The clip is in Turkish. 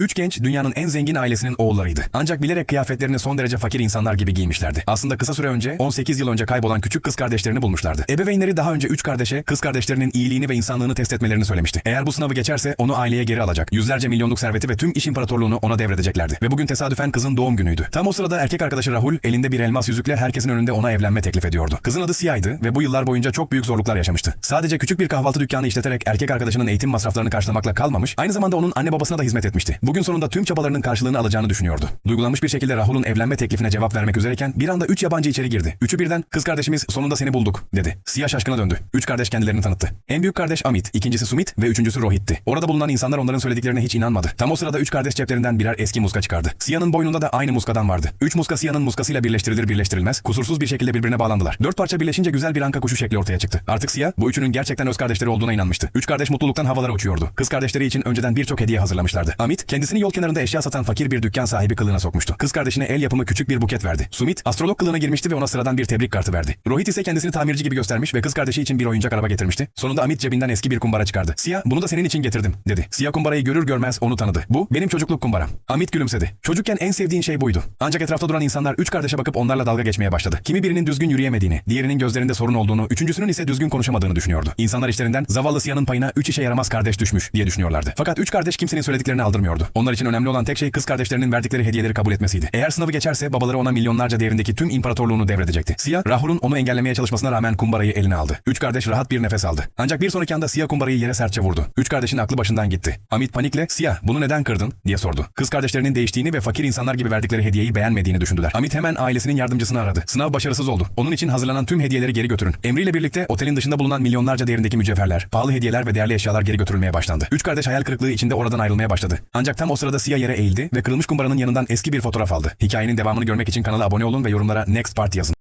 Üç genç dünyanın en zengin ailesinin oğullarıydı. Ancak bilerek kıyafetlerini son derece fakir insanlar gibi giymişlerdi. Aslında kısa süre önce 18 yıl önce kaybolan küçük kız kardeşlerini bulmuşlardı. Ebeveynleri daha önce üç kardeşe kız kardeşlerinin iyiliğini ve insanlığını test etmelerini söylemişti. Eğer bu sınavı geçerse onu aileye geri alacak. Yüzlerce milyonluk serveti ve tüm iş imparatorluğunu ona devredeceklerdi. Ve bugün tesadüfen kızın doğum günüydü. Tam o sırada erkek arkadaşı Rahul elinde bir elmas yüzükle herkesin önünde ona evlenme teklif ediyordu. Kızın adı Sia'ydı ve bu yıllar boyunca çok büyük zorluklar yaşamıştı. Sadece küçük bir kahvaltı dükkanı işleterek erkek arkadaşının eğitim masraflarını karşılamakla kalmamış, aynı zamanda onun anne babasına da hizmet etmişti. Bugün sonunda tüm çabalarının karşılığını alacağını düşünüyordu. Duygulanmış bir şekilde Rahul'un evlenme teklifine cevap vermek üzereyken bir anda 3 yabancı içeri girdi. Üçü birden "Kız kardeşimiz, sonunda seni bulduk," dedi. Sia şaşkına döndü. Üç kardeş kendilerini tanıttı. En büyük kardeş Amit, ikincisi Sumit ve üçüncüsü Rohit'ti. Orada bulunan insanlar onların söylediklerine hiç inanmadı. Tam o sırada üç kardeş ceplerinden birer eski muska çıkardı. Sia'nın boynunda da aynı muskadan vardı. Üç muska Sia'nın muskasıyla birleştirilir birleştirilmez kusursuz bir şekilde birbirine bağlandılar. Dört parça birleşince güzel bir anka kuşu şekli ortaya çıktı. Artık Sia bu üçünün gerçekten öz kardeşleri olduğuna inanmıştı. Üç kardeş mutluluktan havalara uçuyordu. Kız kardeşleri için önceden birçok hediye hazırlamışlardı. Amit kendisini yol kenarında eşya satan fakir bir dükkan sahibi kılığına sokmuştu. Kız kardeşine el yapımı küçük bir buket verdi. Sumit astrolog kılığına girmişti ve ona sıradan bir tebrik kartı verdi. Rohit ise kendisini tamirci gibi göstermiş ve kız kardeşi için bir oyuncak araba getirmişti. Sonunda Amit cebinden eski bir kumbara çıkardı. "Sia, bunu da senin için getirdim," dedi. Sia kumbarayı görür görmez onu tanıdı. "Bu benim çocukluk kumbaram." Amit gülümsedi. Çocukken en sevdiğin şey buydu. Ancak etrafta duran insanlar üç kardeşe bakıp onlarla dalga geçmeye başladı. Kimi birinin düzgün yürüyemediğini, diğerinin gözlerinde sorun olduğunu, üçüncüsünün ise düzgün konuşamadığını düşünüyordu. İnsanlar işlerinden zavallı Sia'nın payına üç işe yaramaz kardeş düşmüş diye düşünüyorlardı. Fakat üç kardeş kimsenin söylediklerini aldırmıyordu. Onlar için önemli olan tek şey kız kardeşlerinin verdikleri hediyeleri kabul etmesiydi. Eğer sınavı geçerse babaları ona milyonlarca değerindeki tüm imparatorluğunu devredecekti. Sia, Rahul'un onu engellemeye çalışmasına rağmen kumbarayı eline aldı. Üç kardeş rahat bir nefes aldı. Ancak bir sonraki anda Sia kumbarayı yere sertçe vurdu. Üç kardeşin aklı başından gitti. Amit panikle "Sia, bunu neden kırdın?" diye sordu. Kız kardeşlerinin değiştiğini ve fakir insanlar gibi verdikleri hediyeyi beğenmediğini düşündüler. Amit hemen ailesinin yardımcısını aradı. Sınav başarısız oldu. Onun için hazırlanan tüm hediyeleri geri götürün. Emriyle birlikte otelin dışında bulunan milyonlarca değerindeki mücevherler, pahalı hediyeler ve değerli eşyalar geri götürülmeye başlandı. Üç kardeş hayal kırıklığı içinde oradan ayrılmaya başladı. Ancak tam o sırada Sia yere eğildi ve kırılmış kumbaranın yanından eski bir fotoğraf aldı. Hikayenin devamını görmek için kanala abone olun ve yorumlara "Next Part" yazın.